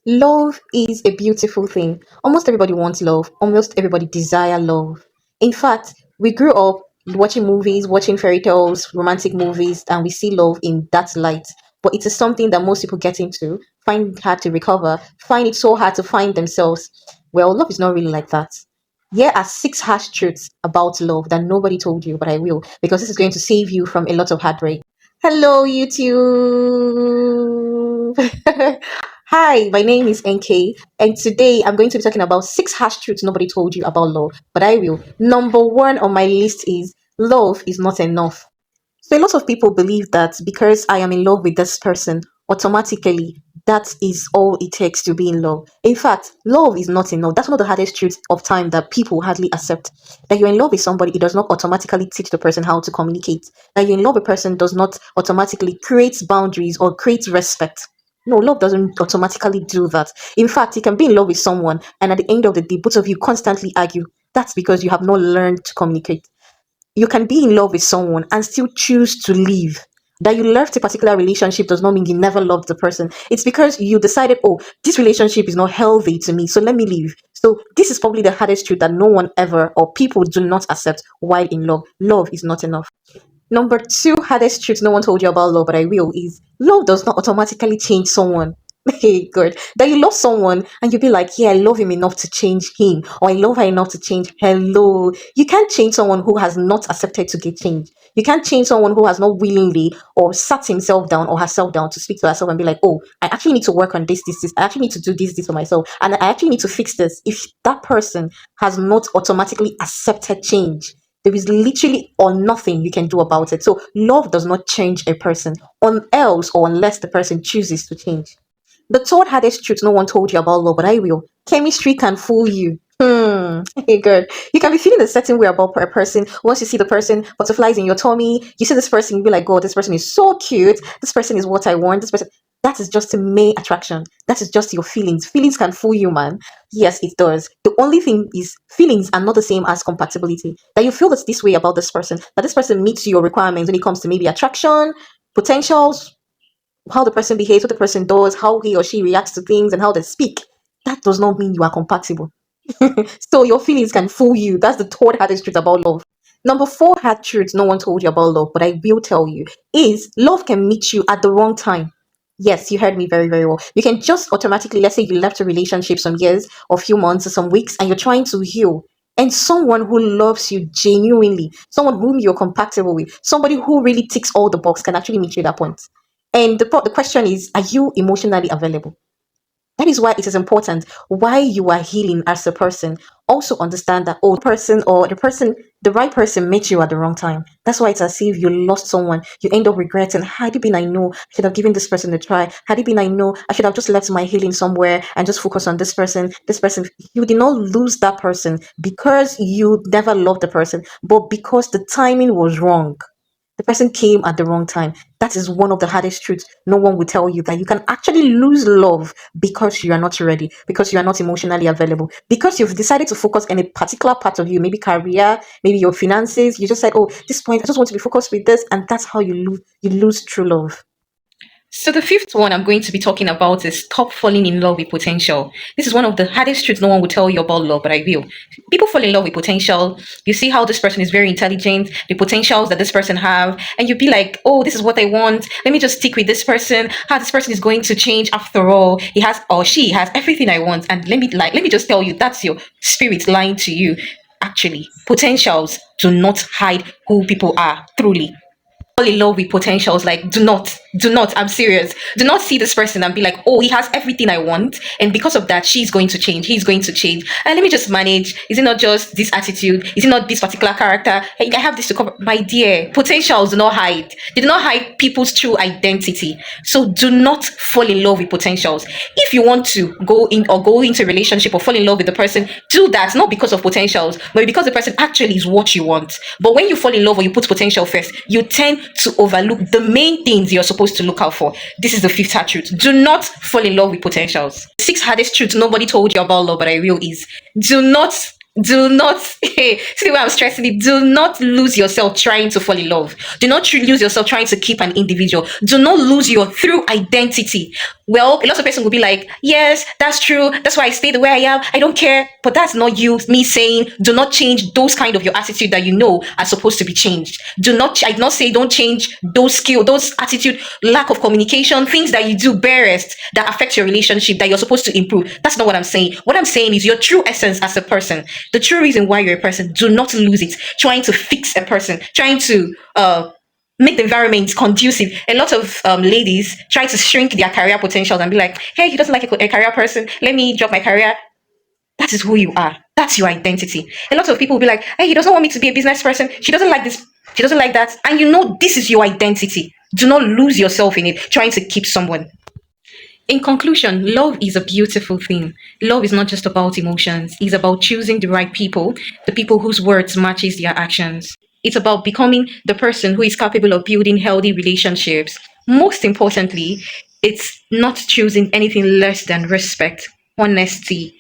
Love is a beautiful thing. Almost everybody wants love. Almost everybody desire love. In fact, we grew up watching movies, watching fairy tales, romantic movies, and we see love in that light. But it is something that most people get into, find it hard to recover, find it so hard to find themselves. Well, love is not really like that. Here are six harsh truths about love that nobody told you, but I will, because this is going to save you from a lot of heartbreak. Hello, YouTube. Hi, my name is NK, and today I'm going to be talking about six harsh truths nobody told you about love, but I will. Number one on my list is love is not enough. So a lot of people believe that because I am in love with this person, automatically that is all it takes to be in love. In fact, love is not enough. That's one of the hardest truths of time that people hardly accept. That you're in love with somebody, it does not automatically teach the person how to communicate. That you're in love with a person does not automatically create boundaries or create respect. No, love doesn't automatically do that. In fact, you can be in love with someone, and at the end of the day, both of you constantly argue. That's because you have not learned to communicate. You can be in love with someone and still choose to leave. That you left a particular relationship does not mean you never loved the person. It's because you decided, oh, this relationship is not healthy to me, so let me leave. So this is probably the hardest truth that no one ever or people do not accept while in love. Love is not enough. Number two hardest truth no one told you about love, but I will, is love does not automatically change someone. Hey, good. That you love someone and you be like, yeah, I love him enough to change him, or I love her enough to change. Hello. You can't change someone who has not accepted to get changed. You can't change someone who has not willingly or sat himself down or herself down to speak to herself and be like, oh, I actually need to work on this. I actually need to do this for myself. And I actually need to fix this. If that person has not automatically accepted change, there is literally or nothing you can do about it. So love does not change a person, else or unless the person chooses to change. The third hardest truth no one told you about love, but I will. Chemistry can fool you. Hey, good. You can be feeling a certain way about a person. Once you see the person, butterflies in your tummy, you see this person, you be like, God, this person is so cute. This person is what I want. This person. That is just a mere attraction. That is just your feelings. Feelings can fool you, man. Yes, it does. The only thing is, feelings are not the same as compatibility. That you feel this way about this person, that this person meets your requirements when it comes to maybe attraction, potentials, how the person behaves, what the person does, how he or she reacts to things, and how they speak. That does not mean you are compatible. So your feelings can fool you. That's the third hardest truth about love. Number four hard truth no one told you about love, but I will tell you, is love can meet you at the wrong time. Yes, you heard me very, very well. You can just automatically, let's say you left a relationship some years or few months or some weeks and you're trying to heal. And someone who loves you genuinely, someone whom you're compatible with, somebody who really ticks all the box can actually meet you at that point. And the question is, are you emotionally available? That is why it is important why you are healing as a person. Also understand that the right person met you at the wrong time. That's why it's as if you lost someone. You end up regretting. Had it been I know, I should have given this person a try. Had it been I know, I should have just left my healing somewhere and just focus on this person. This person, you did not lose that person because you never loved the person, but because the timing was wrong. The person came at the wrong time. That is one of the hardest truths no one will tell you, that you can actually lose love because you are not ready, because you are not emotionally available, because you've decided to focus on a particular part of you, maybe career, maybe your finances. You just said, oh, this point, I just want to be focused with this. And that's how you lose true love. So the fifth one I'm going to be talking about is stop falling in love with potential. This is one of the hardest truths no one will tell you about love, but I will. People fall in love with potential. You see how this person is very intelligent, the potentials that this person have, and you be like, oh, this is what I want. Let me just stick with this person. How this person is going to change after all. He has or she has everything I want. And let me just tell you, that's your spirit lying to you. Actually, potentials do not hide who people are truly. Fall in love with potentials. Like, do not, I'm serious, do not see this person and be like, oh, he has everything I want, and because of that she's going to change, he's going to change, and let me just manage. Is it not just this attitude? Is it not this particular character? Hey, I have this to cover. My dear, potentials do not hide. They do not hide people's true identity. So do not fall in love with potentials. If you want to go into a relationship or fall in love with the person, do that not because of potentials, but because the person actually is what you want. But when you fall in love or you put potential first, you tend to overlook the main things you're supposed to look out for. This is the fifth hard truth. Do not fall in love with potentials. Sixth hardest truth nobody told you about love, but I will, is do not Do not see why I'm stressing it. Do not lose yourself trying to fall in love. Do not lose yourself trying to keep an individual. Do not lose your true identity. Well, a lot of person will be like, yes, that's true. That's why I stay the way I am. I don't care. But that's not you, me saying, do not change those kind of your attitude that you know are supposed to be changed. I did not say don't change those skill, those attitude, lack of communication, things that you do barest that affect your relationship that you're supposed to improve. That's not what I'm saying. What I'm saying is your true essence as a person, the true reason why you're a person. Do not lose it. Trying to fix a person, trying to make the environment conducive. A lot of ladies try to shrink their career potentials and be like, hey, he doesn't like a career person. Let me drop my career. That is who you are. That's your identity. A lot of people will be like, hey, he doesn't want me to be a business person. She doesn't like this. She doesn't like that. And you know, this is your identity. Do not lose yourself in it, trying to keep someone. In conclusion, love is a beautiful thing. Love is not just about emotions. It's about choosing the right people, the people whose words matches their actions. It's about becoming the person who is capable of building healthy relationships. Most importantly, it's not choosing anything less than respect, honesty.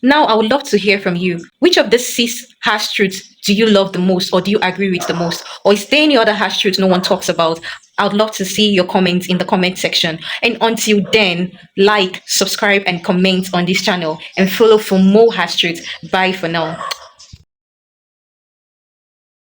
Now, I would love to hear from you. Which of these six harsh truths do you love the most, or do you agree with the most? Or is there any other harsh truths no one talks about? I would love to see your comments in the comment section. And until then, like, subscribe, and comment on this channel and follow for more harsh truths. Bye for now.